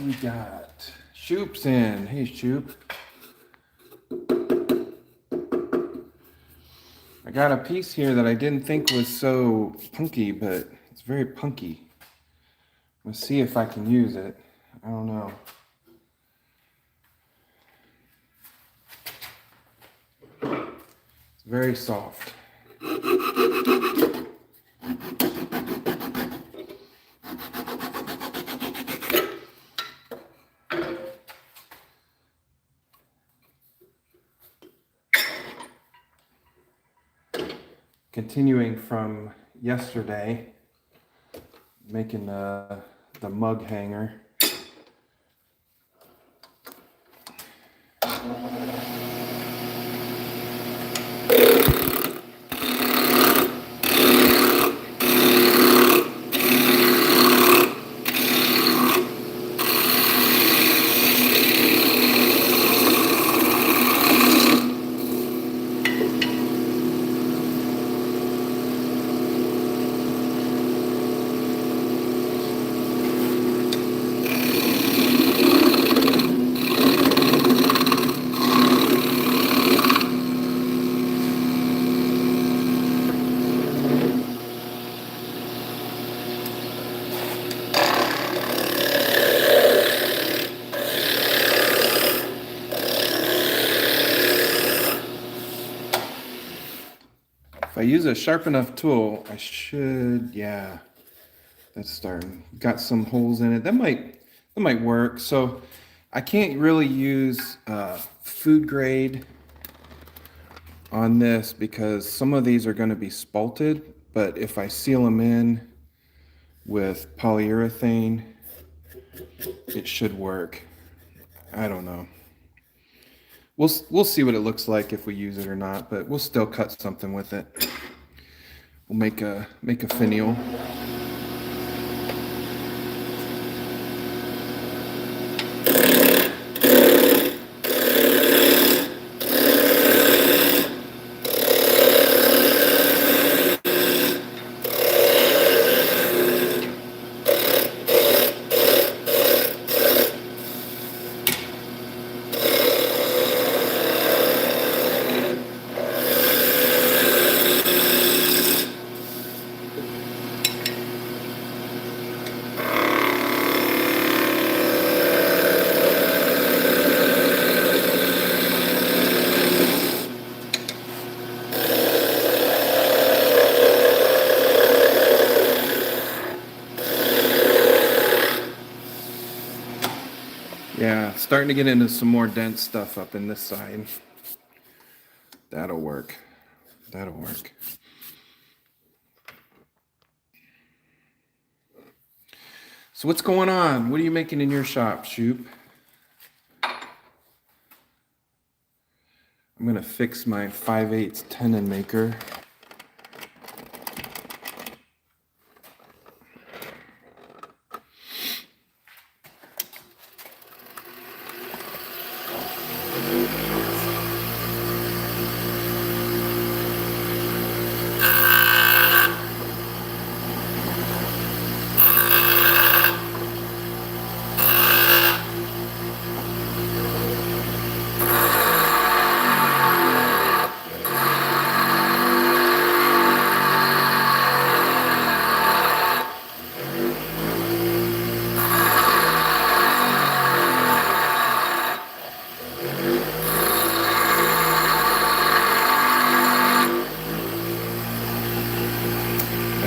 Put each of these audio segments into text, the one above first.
We got Shoop's in. Hey, Shoop. I got a piece here that I didn't think was so punky, but it's very punky. Let's see if I can use it. I don't know. It's very soft. Continuing from yesterday, making the mug hanger. If I use a sharp enough tool, I should, yeah, that's starting. Got some holes in it. That might work. So I can't really use food grade on this because some of these are going to be spalted, but if I seal them in with polyurethane, it should work. I don't know. We'll see what it looks like if we use it or not, but we'll still cut something with it. We'll make a finial. Yeah, starting to get into some more dense stuff up in this side. That'll work. That'll work. So what's going on? What are you making in your shop, Shoop? I'm gonna fix my 5/8 tenon maker.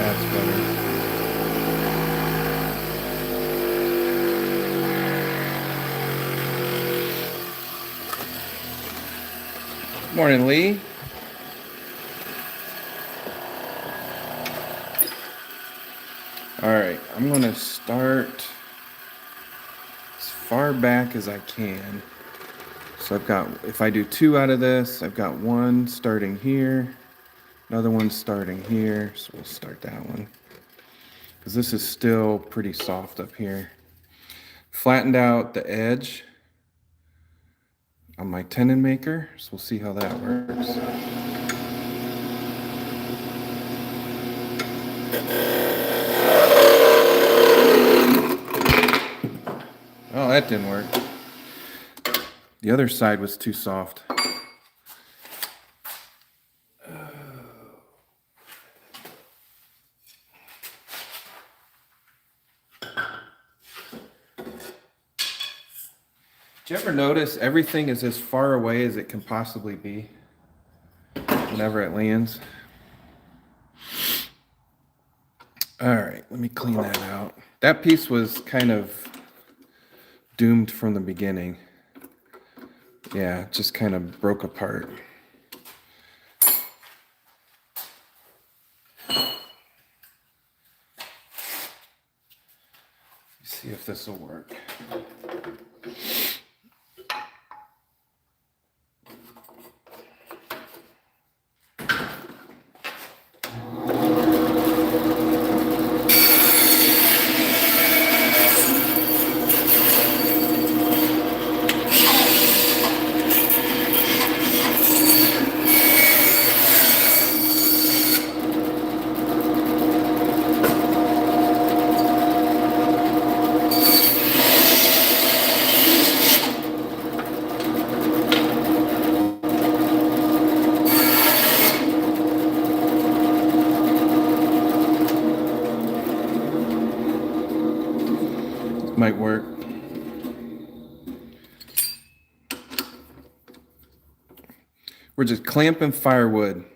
that's better. Morning, Lee. All right, I'm going to start as far back as I can. So I've got, if I do 2 out of this, I've got 1 starting here, another one starting here. So we'll start that one because this is still pretty soft up here. Flattened out the edge on my tenon maker, so we'll see how that works. Oh, that didn't work. The other side was too soft. Did you ever notice everything is as far away as it can possibly be whenever it lands? All right, let me clean that out. That piece was kind of doomed from the beginning. Yeah, it just kind of broke apart. Let's see if this will work. Might work. We're just clamping firewood.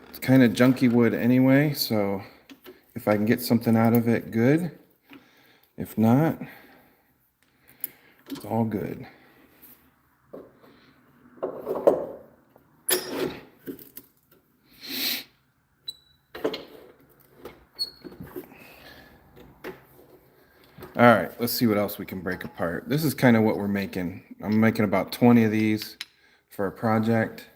It's kind of junky wood anyway, so if I can get something out of it, good. If not, it's all good. All right, let's see what else we can break apart. This is kind of what we're making. I'm making about 20 of these for a project.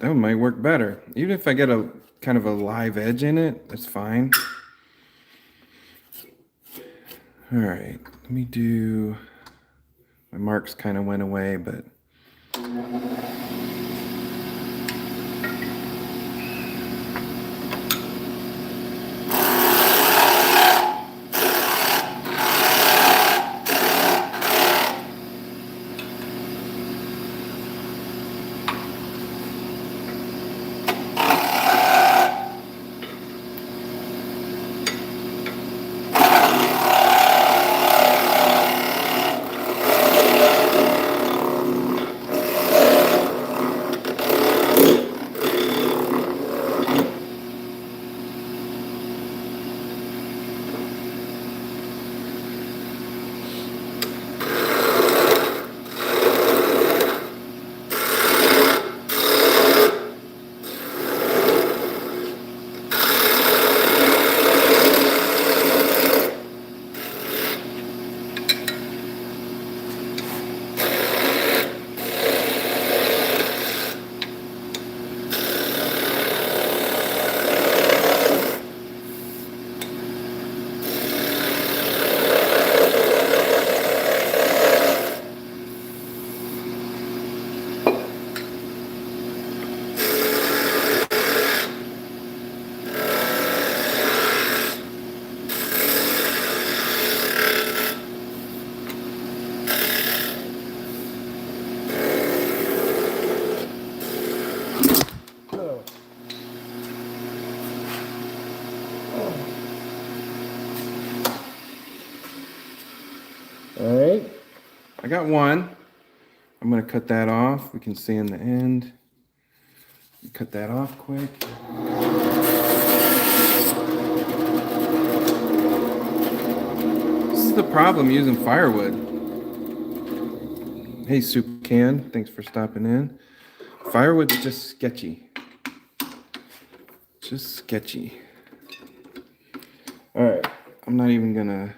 That one might work better. Even if I get a kind of a live edge in it, that's fine. All right, let me do, my marks kind of went away, but got one. I'm going to cut that off. We can see in the end. Cut that off quick. This is the problem using firewood. Hey, Soup Can, thanks for stopping in. Firewood's just sketchy. Just sketchy. All right, I'm not even gonna.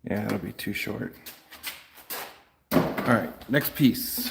Yeah, that'll be too short. All right, next piece.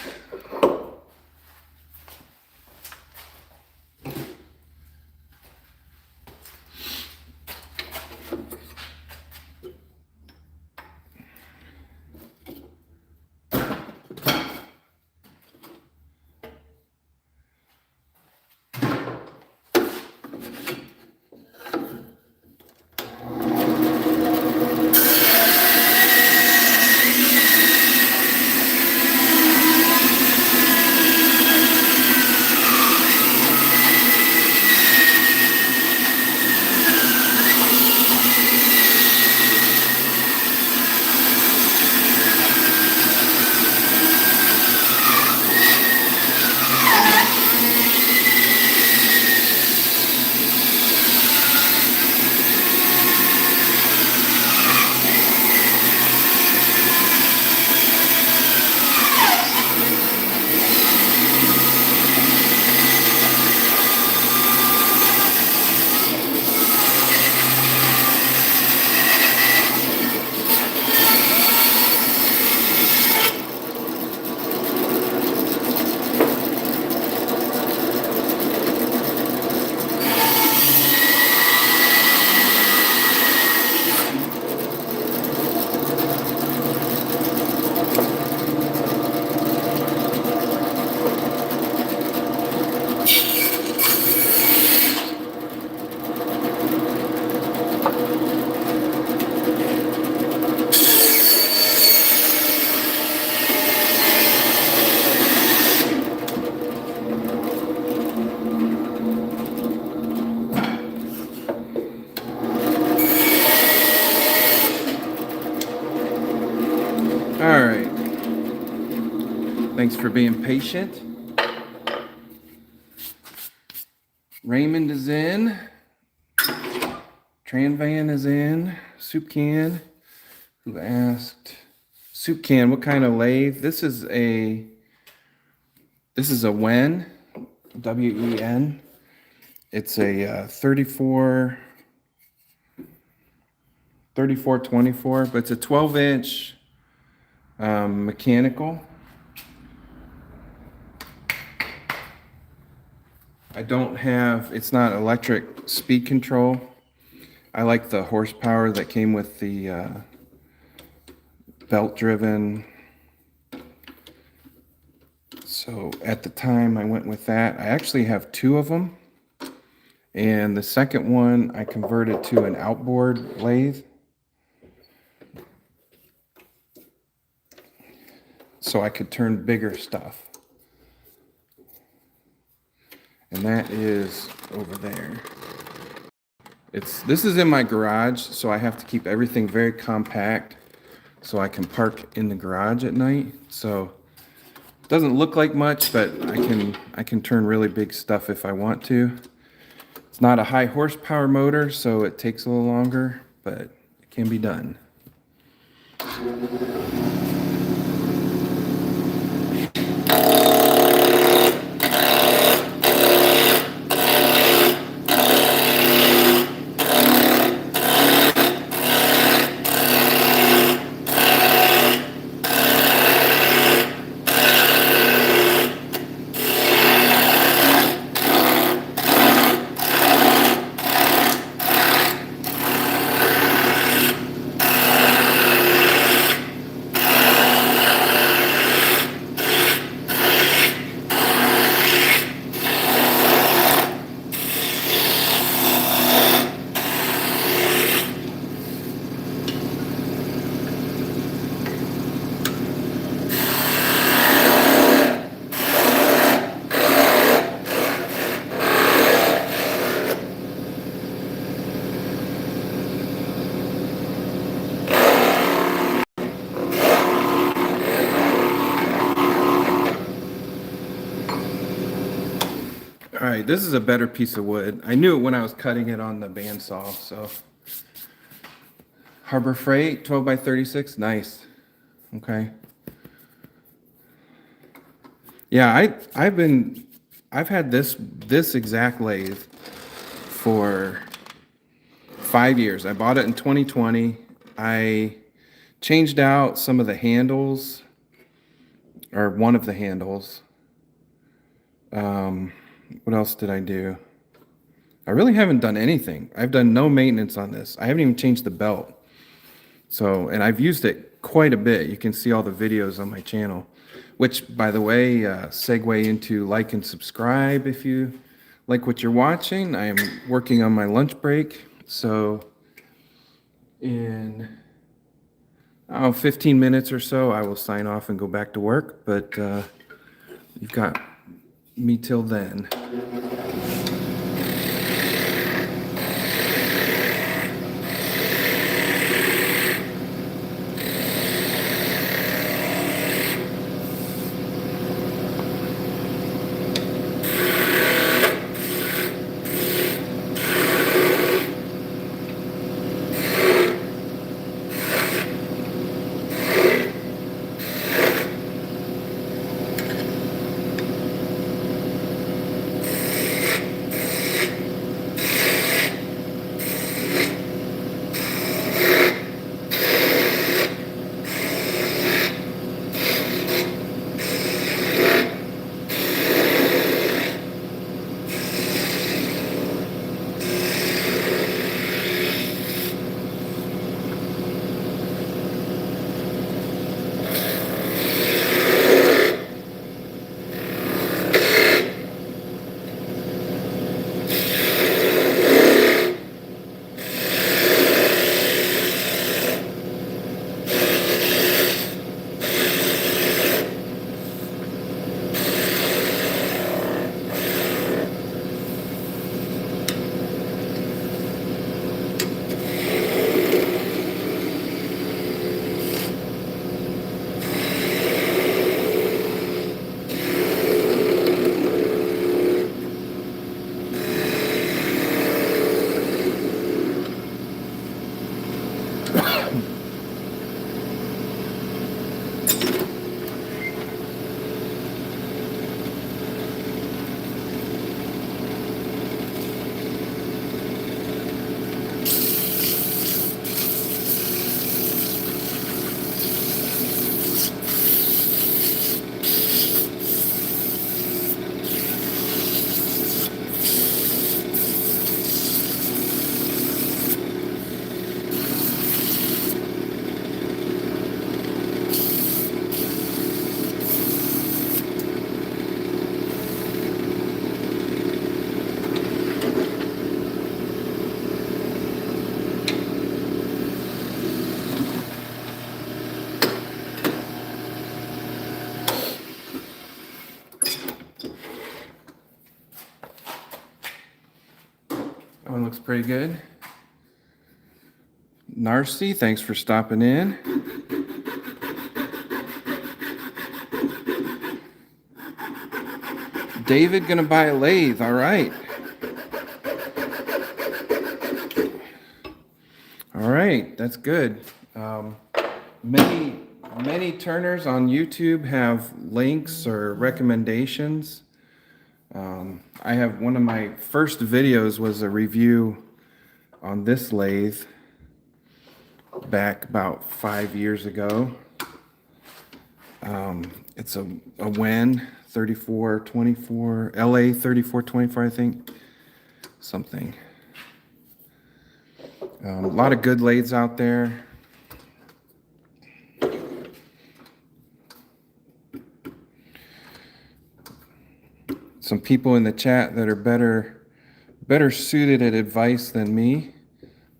All right. Thanks for being patient. Raymond is in. Tranvan is in. Soup Can, who asked, Soup Can, what kind of lathe? This is a WEN, W-E-N. It's a 3424, but it's a 12-inch mechanical. It's not electric speed control. I like the horsepower that came with the belt driven. So at the time I went with that. I actually have two of them. And the second one I converted to an outboard lathe. So I could turn bigger stuff. And that is over there. This is in my garage, so I have to keep everything very compact so I can park in the garage at night. So it doesn't look like much, but I can turn really big stuff if I want to. It's not a high horsepower motor, so it takes a little longer, but it can be done. All right, this is a better piece of wood. I knew it when I was cutting it on the bandsaw, so. Harbor Freight, 12 by 36, nice. Okay. Yeah, I've had this exact lathe for 5 years. I bought it in 2020. I changed out some of the handles, or one of the handles. What else did I do? I really haven't done anything. I've done no maintenance on this. I haven't even changed the belt. So, and I've used it quite a bit. You can see all the videos on my channel, which, by the way, segue into like and subscribe if you like what you're watching. I am working on my lunch break. So in 15 minutes or so, I will sign off and go back to work. But you've got me till then. That one looks pretty good. Narcy, thanks for stopping in. David gonna buy a lathe, all right. All right, that's good. Many turners on YouTube have links or recommendations. I have one of my first videos was a review on this lathe back about 5 years ago. It's a WEN 3424, LA 3424, I think, something. A lot of good lathes out there. Some people in the chat that are better suited at advice than me.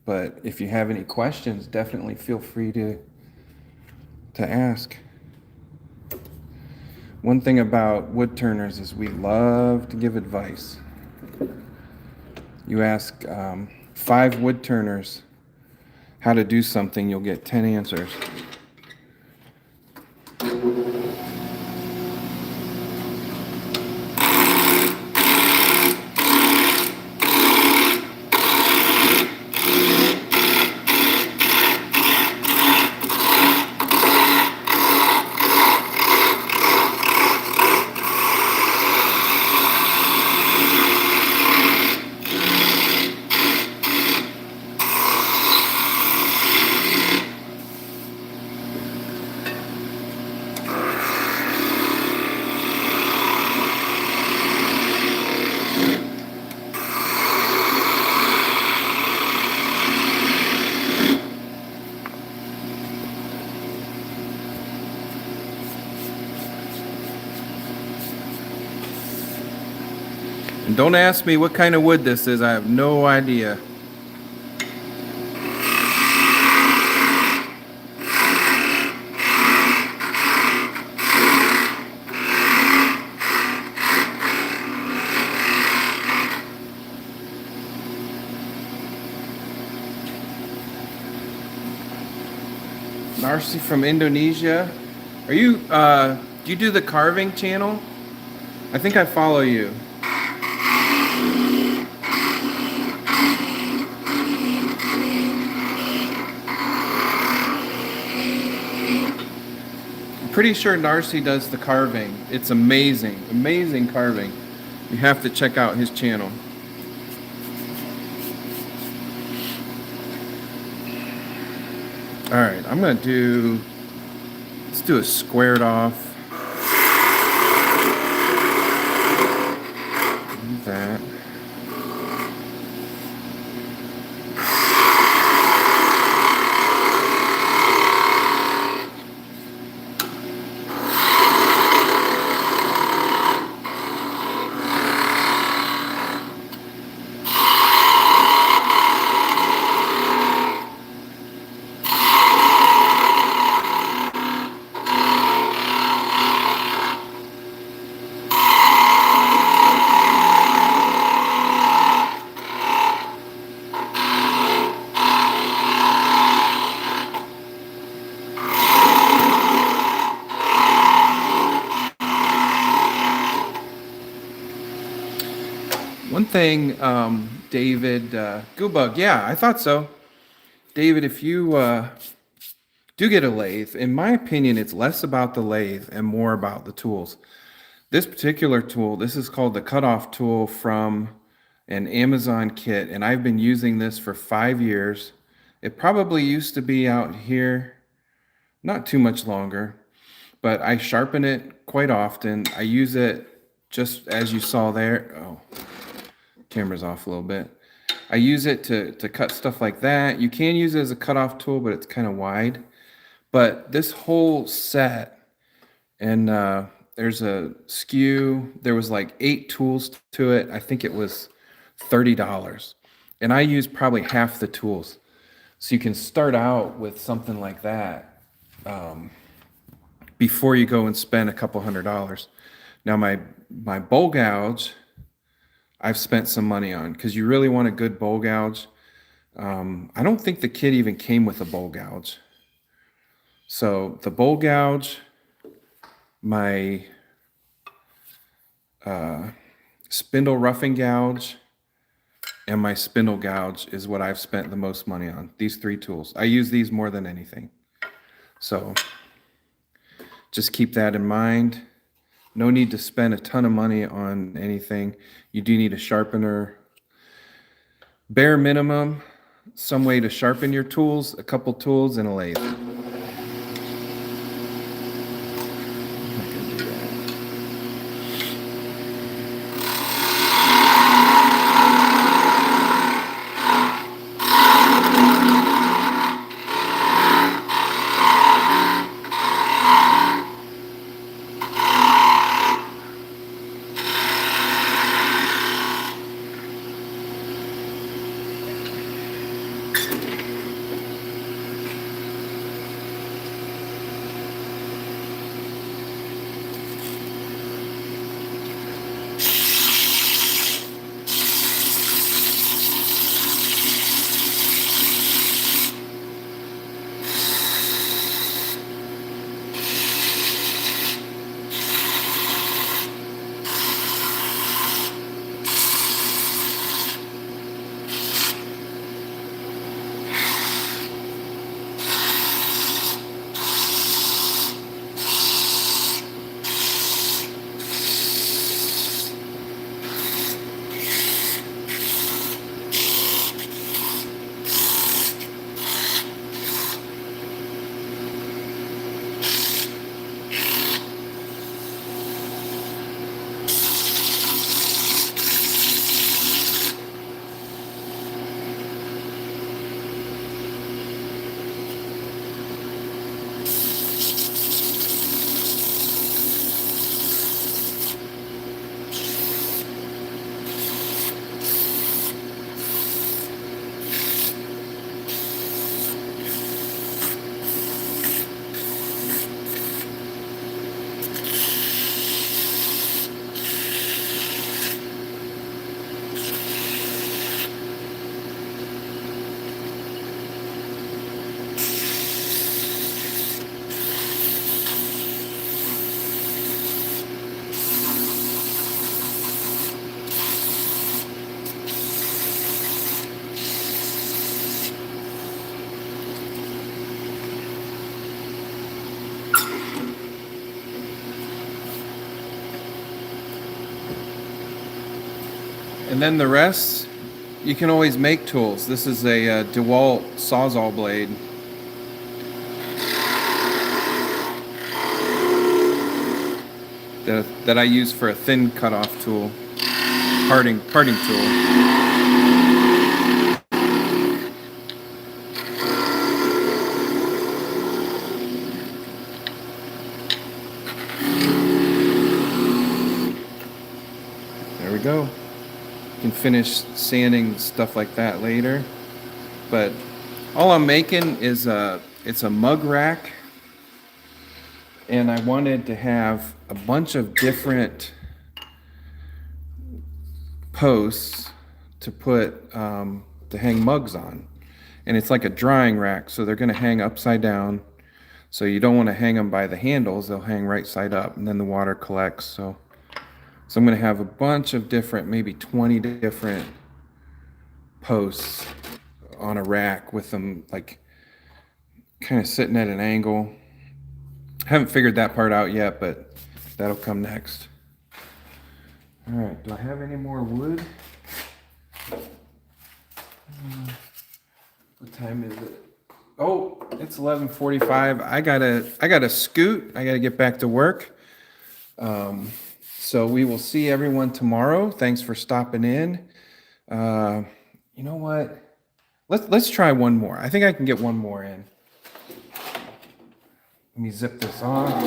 But if you have any questions, definitely feel free to ask. One thing about wood turners is we love to give advice. You ask 5 wood turners how to do something, you'll get 10 answers. And don't ask me what kind of wood this is. I have no idea. Narcy from Indonesia. Are you, do you do the carving channel? I think I follow you. I'm pretty sure Narcy does the carving. It's amazing, amazing carving. You have to check out his channel. All right, let's do a squared off. Do that. One thing, David, Goobug, yeah, I thought so. David, if you do get a lathe, in my opinion, it's less about the lathe and more about the tools. This particular tool, this is called the cutoff tool from an Amazon kit, and I've been using this for 5 years. It probably used to be out here not too much longer, but I sharpen it quite often. I use it just as you saw there. Oh, camera's off a little bit. I use it to cut stuff like that. You can use it as a cutoff tool, but it's kind of wide. But this whole set, and there's a skew. There was like 8 tools to it. I think it was $30. And I use probably half the tools. So you can start out with something like that before you go and spend a couple $100s. Now my bowl gouge, I've spent some money on because you really want a good bowl gouge. I don't think the kit even came with a bowl gouge. So the bowl gouge, my spindle roughing gouge, and my spindle gouge is what I've spent the most money on. These 3 tools. I use these more than anything. So just keep that in mind. No need to spend a ton of money on anything. You do need a sharpener. Bare minimum, some way to sharpen your tools, a couple tools, and a lathe. And then the rest, you can always make tools. This is a DeWalt Sawzall blade. That I use for a thin cutoff tool, parting tool. There we go. You can finish sanding stuff like that later. But all I'm making is it's a mug rack. And I wanted to have a bunch of different posts to put to hang mugs on. And it's like a drying rack, so they're going to hang upside down. So you don't want to hang them by the handles, they'll hang right side up, and then the water collects. So I'm going to have a bunch of different, maybe 20 different posts on a rack with them like kind of sitting at an angle. Haven't figured that part out yet, but that'll come next. All right, do I have any more wood? What time is it? Oh, it's 11:45. I gotta scoot. I gotta get back to work. So we will see everyone tomorrow. Thanks for stopping in. You know what? Let's try one more. I think I can get one more in. Let me zip this on.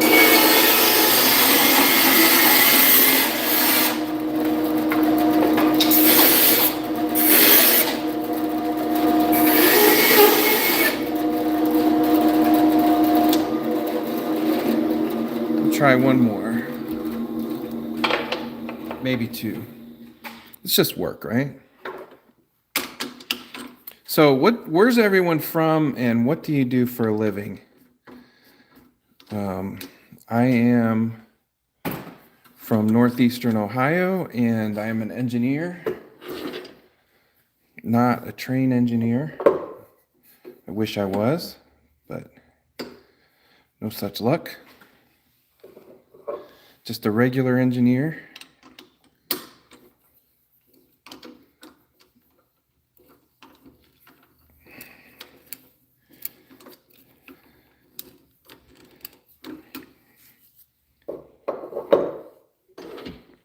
Try one more. Maybe two. It's just work, right? So where's everyone from and what do you do for a living? I am from northeastern Ohio and I am an engineer, not a train engineer. I wish I was, but no such luck. Just a regular engineer.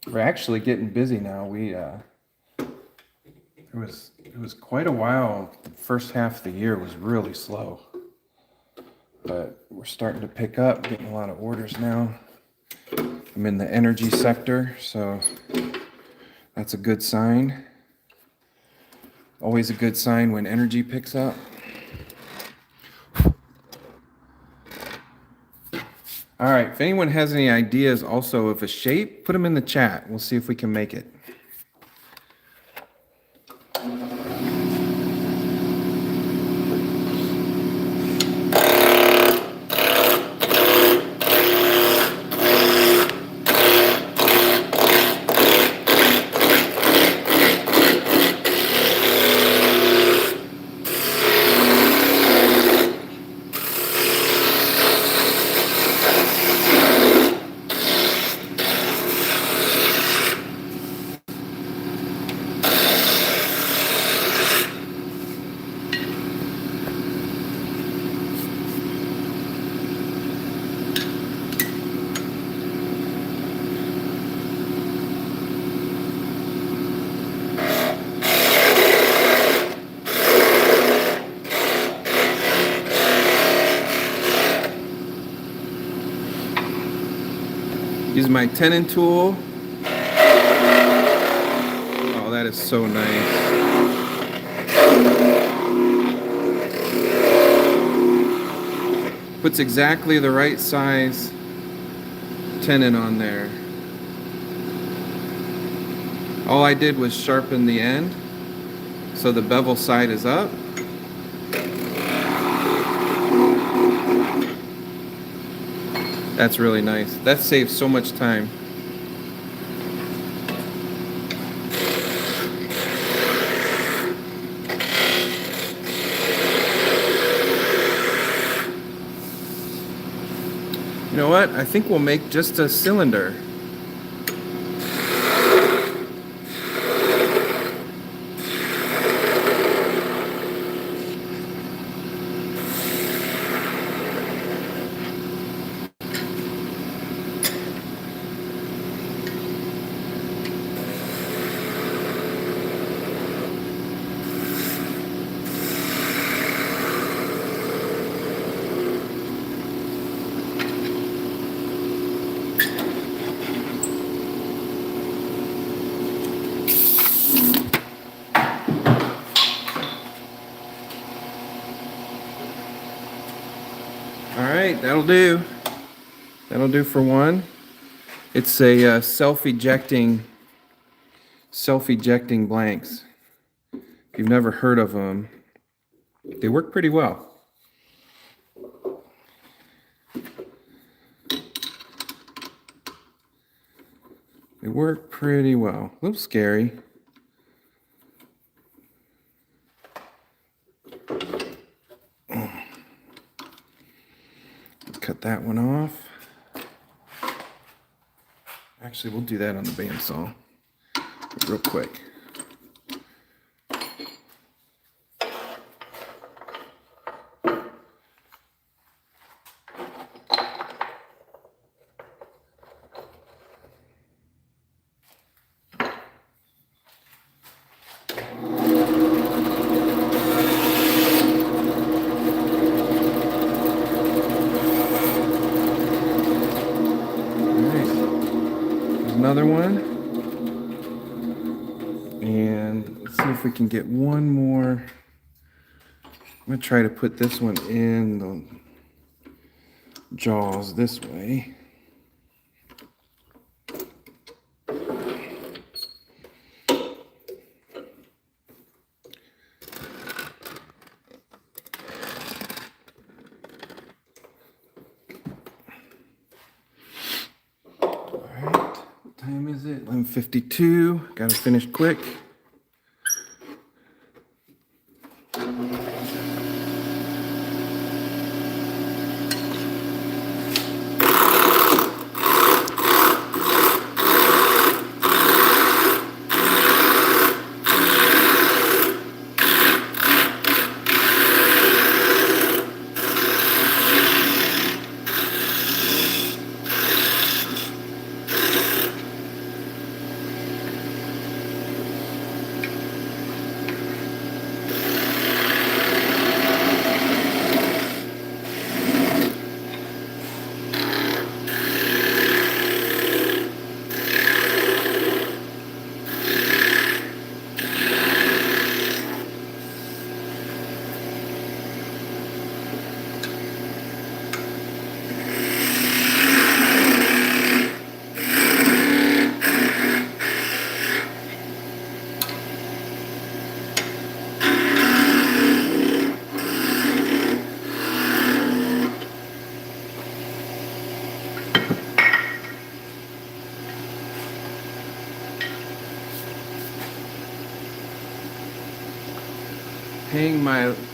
We're actually getting busy now. It was quite a while. The first half of the year was really slow, but we're starting to pick up, getting a lot of orders now. I'm in the energy sector, so that's a good sign. Always a good sign when energy picks up. All right, if anyone has any ideas also of a shape, put them in the chat. We'll see if we can make it. Use my tenon tool. Oh, that is so nice. Puts exactly the right size tenon on there. All I did was sharpen the end so the bevel side is up. That's really nice. That saves so much time. You know what? I think we'll make just a cylinder. that'll do. That'll do for one. It's a self-ejecting blanks. If you've never heard of them, they work pretty well. They work pretty well. A little scary. Cut that one off. Actually, we'll do that on the bandsaw real quick. Another one, and let's see if we can get one more. I'm gonna try to put this one in the jaws this way. Time is it? 11:52. Gotta finish quick.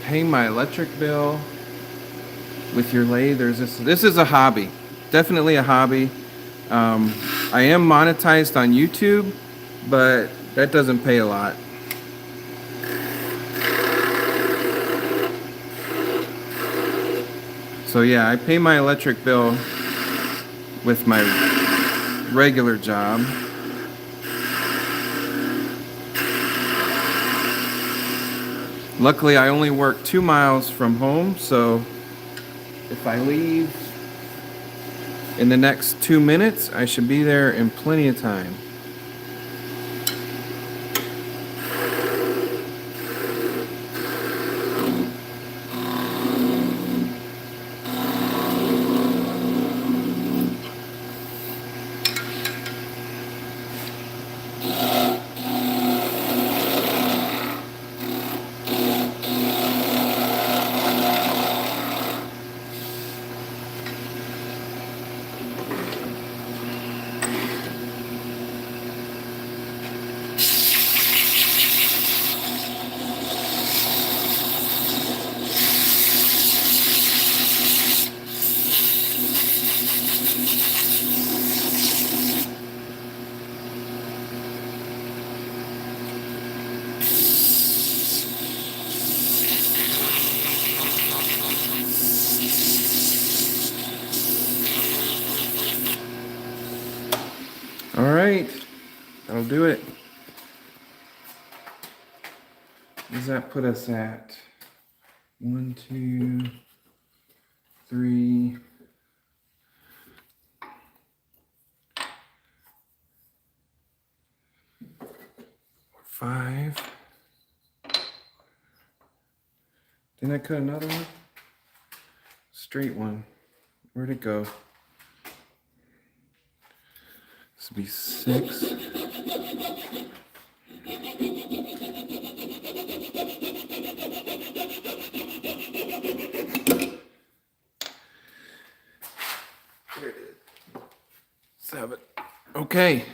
Paying my electric bill with your lathe. This is a hobby, definitely a hobby. I am monetized on YouTube, but that doesn't pay a lot. So yeah, I pay my electric bill with my regular job. Luckily, I only work 2 miles from home, so if I leave in the next 2 minutes, I should be there in plenty of time. All right, that'll do it. What does that put us at? 1, 2, 3, 5. Didn't I cut another one? Straight one. Where'd it go? This would be 6. There it is. 7. Okay.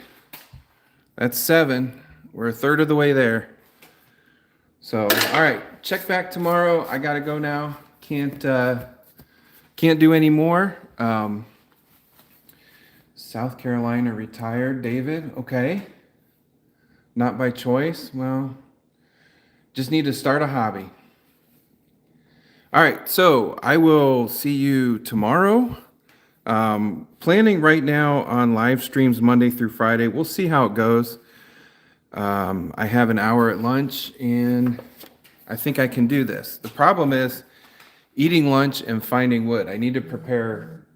That's 7. We're a third of the way there. So, all right. Check back tomorrow. I gotta go now. Can't do any more. South Carolina retired, David. Okay. Not by choice. Well, just need to start a hobby. All right. So I will see you tomorrow. Planning right now on live streams Monday through Friday. We'll see how it goes. I have an hour at lunch and I think I can do this. The problem is eating lunch and finding wood. I need to prepare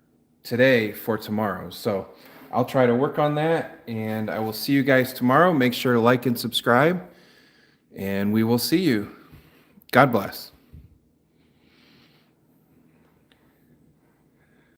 today for tomorrow. So I'll try to work on that and I will see you guys tomorrow. Make sure to like and subscribe and we will see you. God bless.